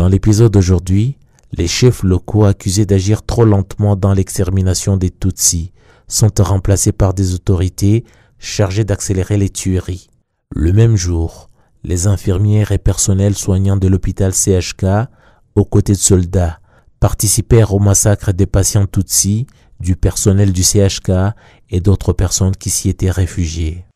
Dans l'épisode d'aujourd'hui, les chefs locaux accusés d'agir trop lentement dans l'extermination des Tutsis sont remplacés par des autorités chargées d'accélérer les tueries. Le même jour, les infirmières et personnels soignants de l'hôpital CHK, aux côtés de soldats, participèrent au massacre des patients Tutsis, du personnel du CHK et d'autres personnes qui s'y étaient réfugiées.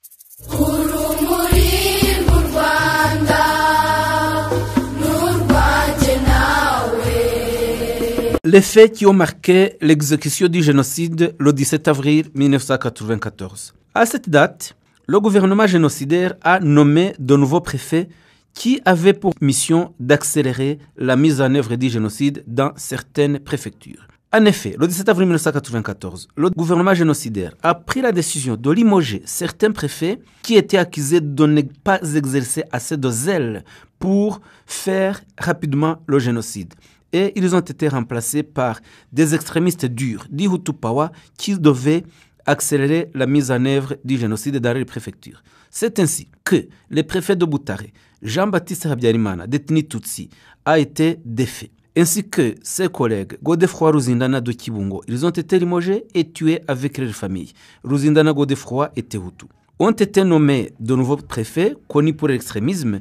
Les faits qui ont marqué l'exécution du génocide le 17 avril 1994. À cette date, le gouvernement génocidaire a nommé de nouveaux préfets qui avaient pour mission d'accélérer la mise en œuvre du génocide dans certaines préfectures. En effet, le 17 avril 1994, le gouvernement génocidaire a pris la décision de limoger certains préfets qui étaient accusés de ne pas exercer assez de zèle pour faire rapidement le génocide. Et ils ont été remplacés par des extrémistes durs, des Hutupawa, qui devaient accélérer la mise en œuvre du génocide dans les préfectures. C'est ainsi que le préfet de Butare, Jean-Baptiste Habyarimana, détenu Tutsi, a été défait. Ainsi que ses collègues Godefroy Ruzindana de Kibungo, ils ont été limogés et tués avec leurs familles. Ruzindana Godefroy était Hutu. Ont été nommés de nouveaux préfets connus pour l'extrémisme,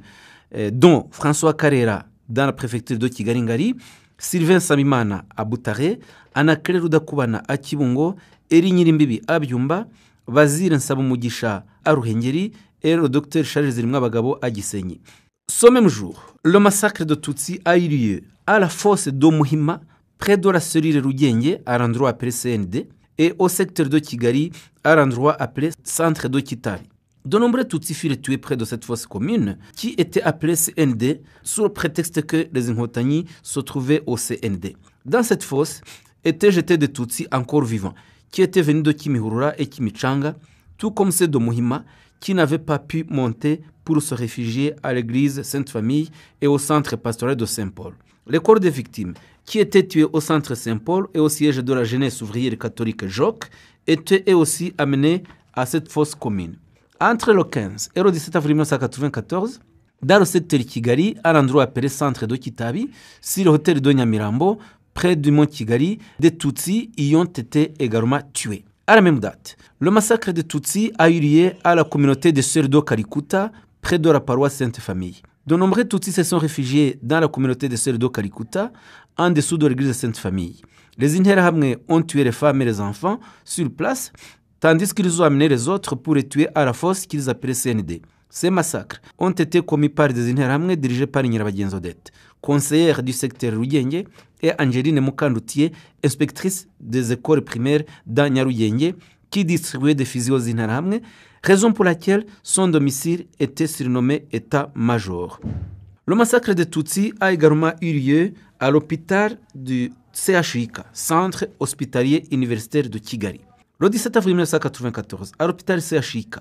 dont François Carrera dans la préfecture de Kigali-Ngari, Sylvain Samimana à Butare, Anakele Rudakubana à Kibungo, Eri Nyirimbibi à Byumba, Bazir Nsabumugisha à Ruhengeri et le docteur Charles Zirimwabagabo à Gisenyi. Ce même jour, le massacre de Tutsi a eu lieu à la fosse d'Omuhima, près de la cellule Rugenge, à l'endroit appelé CND, et au secteur de Kigali, à l'endroit appelé Centre de Kitari. De nombreux Tutsis furent tués près de cette fosse commune, qui était appelée CND, sous le prétexte que les Inhotanyi se trouvaient au CND. Dans cette fosse étaient jetés des Tutsis encore vivants, qui étaient venus de Kimihurura et Kimichanga, tout comme ceux de Muhima, qui n'avaient pas pu monter pour se réfugier à l'église Sainte-Famille et au centre pastoral de Saint-Paul. Les corps des victimes, qui étaient tués au centre Saint-Paul et au siège de la jeunesse ouvrière catholique JOC, étaient eux aussi amenés à cette fosse commune. Entre le 15 et le 17 avril 1994, dans le secteur Kigali, à l'endroit appelé Centre de Kitabi, sur le hôtel de Nyamirambo, près du mont Kigali, des Tutsis y ont été également tués. À la même date, le massacre des Tutsis a eu lieu à la communauté de Sœurs de Kalikuta, près de la paroisse Sainte-Famille. De nombreux Tutsis se sont réfugiés dans la communauté de Sœurs de Kalikuta, en dessous de l'église Sainte-Famille. Les Interahamwe ont tué les femmes et les enfants sur place, tandis qu'ils ont amené les autres pour les tuer à la fosse qu'ils appelaient CND. Ces massacres ont été commis par des Interahamwe dirigés par Nyirabagenzi Odette, conseillère du secteur Rugenge, et Angeline Mukandutiye, inspectrice des écoles primaires dans Nyarugenge, qui distribuait des fusils aux Interahamwe, raison pour laquelle son domicile était surnommé État-major. Le massacre de Tutsis a également eu lieu à l'hôpital du CHUK, Centre hospitalier universitaire de Kigali. Le 17 avril 1994, à l'hôpital CHUK,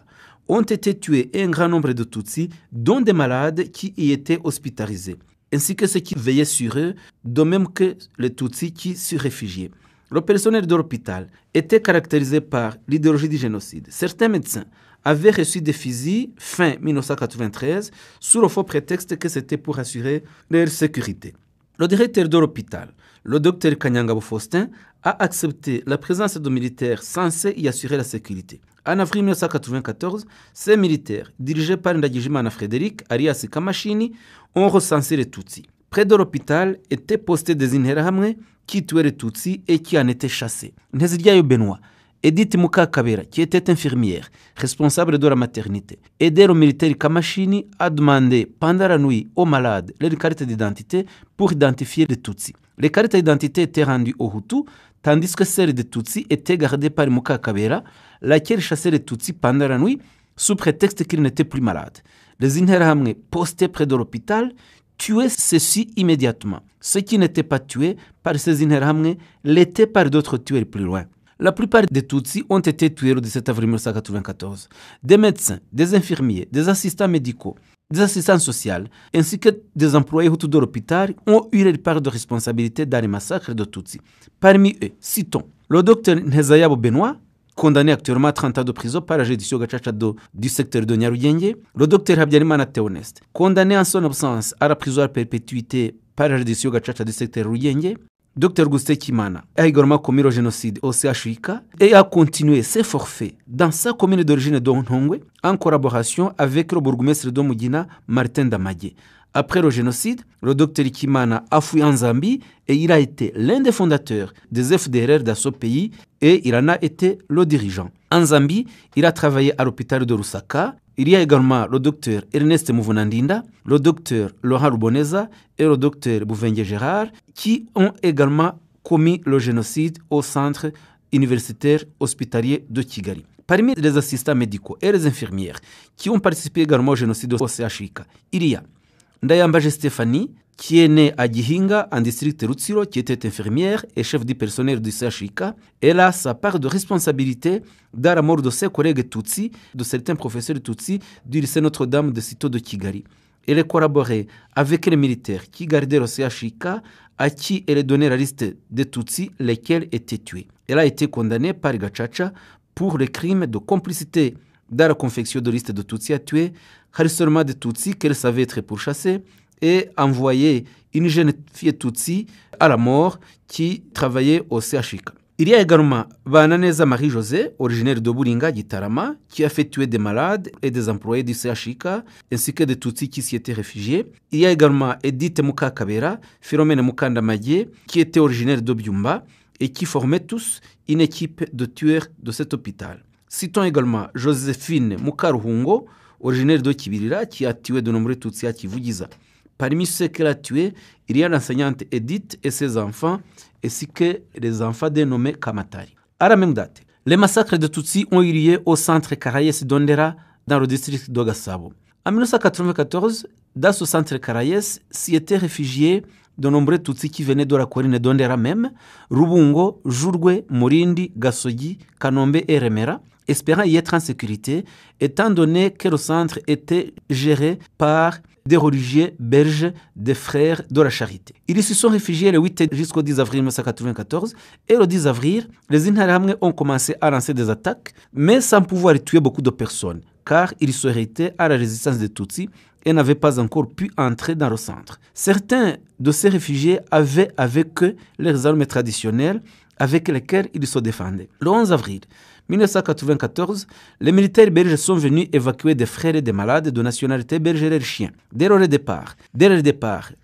ont été tués un grand nombre de Tutsis, dont des malades qui y étaient hospitalisés, ainsi que ceux qui veillaient sur eux, de même que les Tutsis qui se réfugiaient. Le personnel de l'hôpital était caractérisé par l'idéologie du génocide. Certains médecins avaient reçu des fusils fin 1993 sous le faux prétexte que c'était pour assurer leur sécurité. Le directeur de l'hôpital, le docteur Kanyangabo Faustin, a accepté la présence de militaires censés y assurer la sécurité. En avril 1994, ces militaires, dirigés par Ndagijimana Frédéric, alias Kamashini, ont recensé les Tutsis. Près de l'hôpital étaient postés des Interahamwe qui tuaient les Tutsis et qui en étaient chassés. Nteziryayo Benoît, Edith Mukakabera, qui était infirmière, responsable de la maternité, aidait le militaire Kamashini à demander pendant la nuit aux malades leurs cartes d'identité pour identifier les Tutsis. Les cartes d'identité étaient rendues aux Hutus, tandis que celles des Tutsis étaient gardées par Mukakabera, laquelle chassait les Tutsis pendant la nuit sous prétexte qu'ils n'étaient plus malades. Les Interahamwe postés près de l'hôpital tuaient ceux-ci immédiatement. Ceux qui n'étaient pas tués par ces Interahamwe l'étaient par d'autres tueurs plus loin. La plupart des Tutsis ont été tués le 17 avril 1994. Des médecins, des infirmiers, des assistants médicaux, des assistants sociaux, ainsi que des employés Hutus de l'hôpital ont eu leur part de responsabilité dans les massacres de Tutsis. Parmi eux, citons le docteur Nteziryayo Benoît, condamné actuellement à 30 ans de prison par la juridiction Gacaca du secteur de Nyarugenge, le docteur Habyarimana Théoneste, condamné en son absence à la prison à perpétuité par la reddition Gachacha du secteur Ruyenge, Dr Gustin Kimana a également commis le génocide au CHUK et a continué ses forfaits dans sa commune d'origine d'Onhongwe en collaboration avec le bourgmestre de Mugina, Martin Damadje. Après le génocide, le Dr Kimana a fui en Zambie et il a été l'un des fondateurs des FDLR dans ce pays et il en a été le dirigeant. En Zambie, il a travaillé à l'hôpital de Lusaka. Il y a également le docteur Ernest Muvunandinda, le docteur Laurent Ruboneza et le docteur Bouvengue Gérard qui ont également commis le génocide au centre universitaire hospitalier de Kigali. Parmi les assistants médicaux et les infirmières qui ont participé également au génocide au CHUK, il y a Ndayambaje Stéphanie, qui est née à Gihinga, en district Rutsiro, qui était infirmière et chef du personnel du CHUK. Elle a sa part de responsabilité dans la mort de ses collègues Tutsi, de certains professeurs Tutsi du lycée Notre-Dame de Sito de Kigali. Elle a collaboré avec les militaires qui gardaient le CHUK, à qui elle a donné la liste des Tutsi, lesquels étaient tués. Elle a été condamnée par Gachacha pour le crime de complicité dans la confection de liste de Tutsi à tuer, harcèlement de Tutsi qu'elle savait être pourchassée, et envoyé une jeune fille Tutsi à la mort qui travaillait au CHUK. Il y a également Bananeza Marie-Josée, originaire de Buringa, Gitarama, qui a fait tuer des malades et des employés du CHUK, ainsi que des Tutsis qui s'y étaient réfugiés. Il y a également Edith Mukakabera, Philomène Mukandamadié, qui était originaire de Byumba et qui formaient tous une équipe de tueurs de cet hôpital. Citons également Joséphine Mukaruhungo, originaire de Kibirira, qui a tué de nombreux Tutsis à Kivugiza. Parmi ceux qu'elle a tués, il y a l'enseignante Edith et ses enfants, ainsi que les enfants dénommés Kamatari. À la même date, les massacres de Tutsis ont eu lieu au centre Karayes d'Ondera, dans le district d'Ogasabo. En 1994, dans ce centre Karayes s'y étaient réfugiés de nombreux Tutsis qui venaient de la colline d'Ondera même, Rubungo, Jurwe, Morindi, Gasogi, Kanombe et Remera, espérant y être en sécurité, étant donné que le centre était géré par des religieux belges des frères de la Charité. Ils se sont réfugiés le 8 jusqu'au 10 avril 1994 et le 10 avril, les Interahamwe ont commencé à lancer des attaques, mais sans pouvoir tuer beaucoup de personnes, car ils se heurtaient à la résistance des Tutsis et n'avaient pas encore pu entrer dans le centre. Certains de ces réfugiés avaient avec eux leurs armes traditionnelles avec lesquelles ils se défendaient. Le 11 avril 1994, les militaires belges sont venus évacuer des frères et des malades de nationalité belge et leurs chiens. Dès le départ,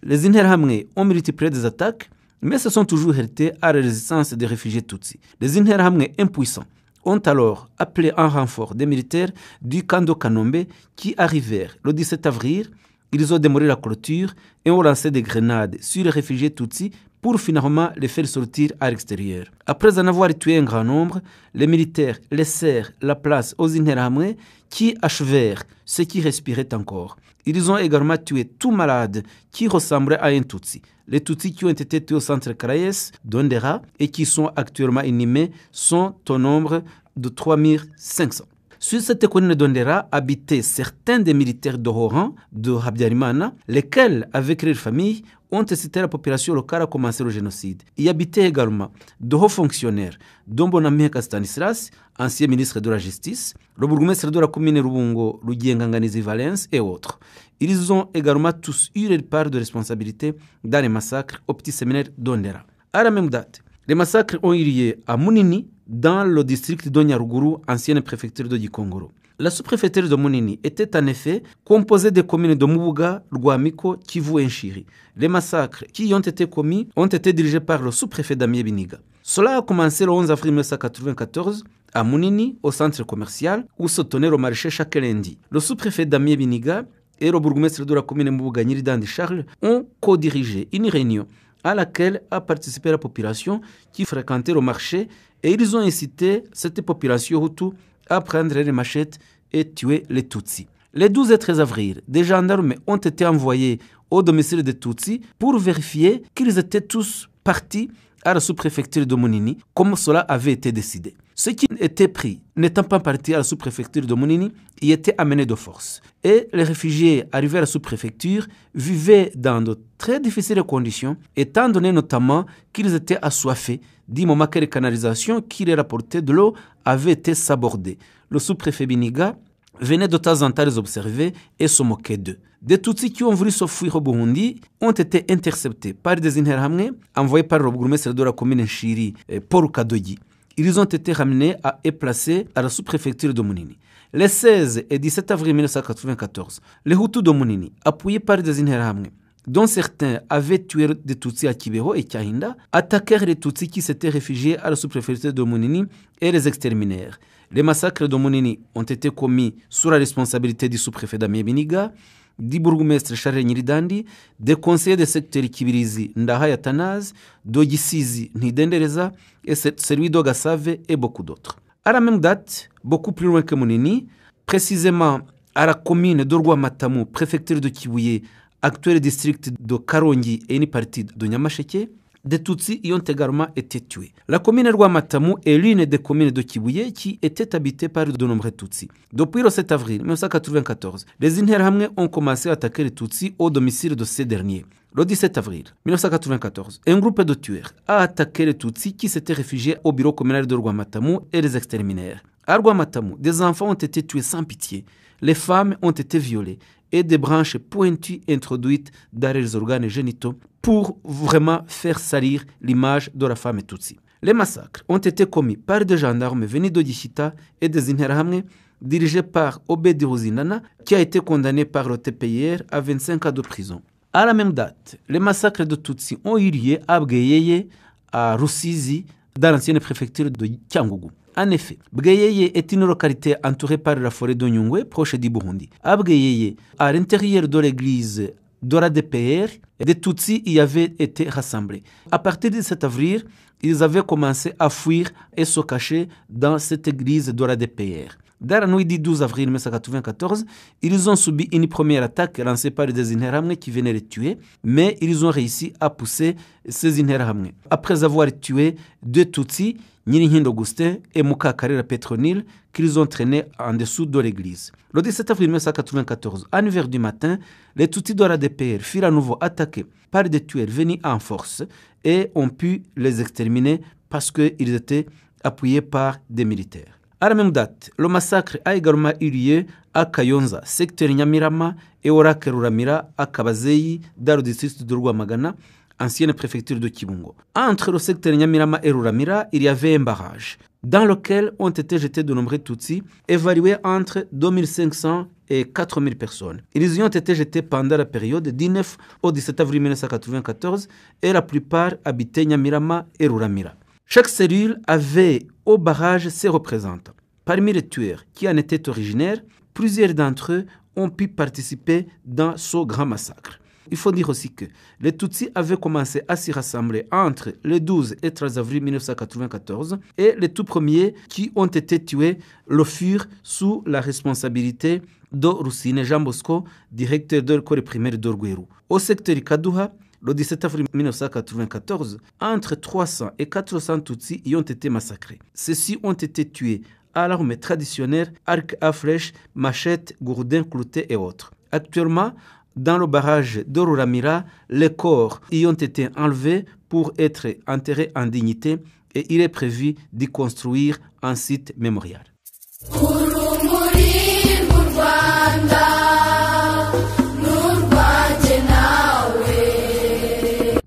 les Interahamwe ont multiplié des attaques, mais se sont toujours heurtés à la résistance des réfugiés Tutsis. Les Interahamwe impuissants ont alors appelé en renfort des militaires du camp de Kanombe qui arrivèrent le 17 avril. Ils ont démoli la clôture et ont lancé des grenades sur les réfugiés Tutsis pour finalement les faire sortir à l'extérieur. Après en avoir tué un grand nombre, les militaires laissèrent la place aux Interahamwe qui achevèrent ceux qui respiraient encore. Ils ont également tué tout malade qui ressemblait à un Tutsi. Les Tutsis qui ont été tués au centre Karayes d'Ondera et qui sont actuellement inhumés sont au nombre de 3500. Sur cette colline d'Ondera habitaient certains des militaires de haut rang de Habyarimana, lesquels, avec leurs familles, ont incité la population locale à commencer le génocide. Y habitaient également de hauts fonctionnaires, dont Bonameka Stanislas, ancien ministre de la Justice, le bourgmestre de la commune Rubungo, Lugienganganizi Valens et autres. Ils ont également tous eu leur part de responsabilité dans les massacres au petit séminaire d'Ondera. À la même date, les massacres ont eu lieu à Munini, dans le district de Nyaruguru, ancienne préfecture de Gikongoro. La sous-préfecture de Munini était en effet composée des communes de Mubuga, Rwamiko, Kivu et Nshiri. Les massacres qui y ont été commis ont été dirigés par le sous-préfet Damien Biniga. Cela a commencé le 11 avril 1994 à Munini, au centre commercial, où se tenait le marché chaque lundi. Le sous-préfet Damien Biniga et le bourgmestre de la commune Mubuga, Nyiridandi Charles, ont co-dirigé une réunion à laquelle a participé la population qui fréquentait le marché et ils ont incité cette population Hutu à prendre les machettes et tuer les Tutsis. Les 12 et 13 avril, des gendarmes ont été envoyés au domicile des Tutsis pour vérifier qu'ils étaient tous partis à la sous-préfecture de Munini, comme cela avait été décidé. Ceux qui étaient pris, n'étant pas partis à la sous-préfecture de Munini, y étaient amenés de force. Et les réfugiés arrivés à la sous-préfecture vivaient dans de très difficiles conditions, étant donné notamment qu'ils étaient assoiffés du moment que les canalisations qui les rapportaient de l'eau avaient été sabordées. Le sous-préfet Biniga venait de temps en temps les observer et se moquait d'eux. Des Tutsis qui ont voulu s'enfuir au Burundi ont été interceptés par des Interahamwe envoyés par le bourgmestre de la commune Nshiri, Paul Kadogi. Ils ont été ramenés et placés à la sous-préfecture de Munini. Les 16 et 17 avril 1994, les Hutus de Munini, appuyés par des Interahamwe, dont certains avaient tué des Tutsis à Kibeho et Kahinda, attaquèrent les Tutsis qui s'étaient réfugiés à la sous-préfecture de Munini et les exterminèrent. Les massacres de Munini ont été commis sous la responsabilité du sous-préfet Damien Biniga, du bourgmestre Charles Nyiridandi, des conseillers de secteur Kibirizi Ndahaya Tanaz, d'Ogisizi Nidendereza et celui d'Ogasave et beaucoup d'autres. À la même date, beaucoup plus loin que Munini, précisément à la commune d'Orwa-Matamu, préfecture de Kibuye, actuel district de Karongi et une partie de Nyamasheke, des Tutsis y ont également été tués. La commune de Rwamatamu est l'une des communes de Kibuye qui était habitée par de nombreux Tutsis. Depuis le 7 avril 1994, les Interahamwe ont commencé à attaquer les Tutsis au domicile de ces derniers. Le 17 avril 1994, un groupe de tueurs a attaqué les Tutsis qui s'étaient réfugiés au bureau communal de Rwamatamu et les exterminèrent. À Rwamatamu, des enfants ont été tués sans pitié, les femmes ont été violées et des branches pointues introduites dans les organes génitaux pour vraiment faire salir l'image de la femme Tutsi. Les massacres ont été commis par des gendarmes venus d'Ogishita et des Interahamwe dirigés par Obedi Ruzinana qui a été condamné par le TPIR à 25 ans de prison. À la même date, les massacres de Tutsi ont eu lieu à Bweyeye, à Rusizi, dans l'ancienne préfecture de Cyangugu. En effet, Bweyeye est une localité entourée par la forêt de Nyungwe, proche du Burundi. À Bweyeye, à l'intérieur de l'église de la DPR, des Tutsis y avaient été rassemblés. À partir du 7 avril, ils avaient commencé à fuir et se cacher dans cette église de la DPR. Dans la nuit du 12 avril 1994, ils ont subi une première attaque lancée par des Interahamwe qui venaient les tuer, mais ils ont réussi à pousser ces Interahamwe. Après avoir tué deux Tutsis, Nyirihindo Augustin et Mukakarera Petronile, qu'ils ont traînés en dessous de l'église. Le 17 avril 1994, à 9h du matin, les Tutsis de la DPR furent à nouveau attaqués par des tueurs venus en force et ont pu les exterminer parce qu'ils étaient appuyés par des militaires. À la même date, le massacre a également eu lieu à Kayonza, secteur Nyamirama, et au Lac Ruramira, à Kabazeyi, dans le district de Rwamagana, ancienne préfecture de Kibungo. Entre le secteur Nyamirama et Ruramira, il y avait un barrage, dans lequel ont été jetés de nombreux Tutsis, évalués entre 2500 et 4000 personnes. Ils y ont été jetés pendant la période du 9 au 17 avril 1994, et la plupart habitaient Nyamirama et Ruramira. Chaque cellule avait au barrage ses représentants. Parmi les tueurs qui en étaient originaires, plusieurs d'entre eux ont pu participer dans ce grand massacre. Il faut dire aussi que les Tutsis avaient commencé à s'y rassembler entre le 12 et 13 avril 1994 et les tout premiers qui ont été tués le furent sous la responsabilité de Rusine Jean Bosco, directeur de l'école primaire d'Orgweru. Au secteur Kaduha, le 17 avril 1994, entre 300 et 400 Tutsis y ont été massacrés. Ceux-ci ont été tués à l'arme traditionnelle, arc à flèche, machette, gourdin, clouté et autres. Actuellement, dans le barrage de Ruramira, les corps y ont été enlevés pour être enterrés en dignité et il est prévu d'y construire un site mémorial.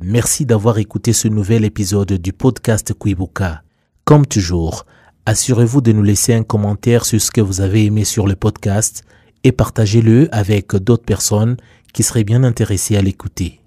Merci d'avoir écouté ce nouvel épisode du podcast Kwibuka. Comme toujours, assurez-vous de nous laisser un commentaire sur ce que vous avez aimé sur le podcast et partagez-le avec d'autres personnes qui seraient bien intéressées à l'écouter.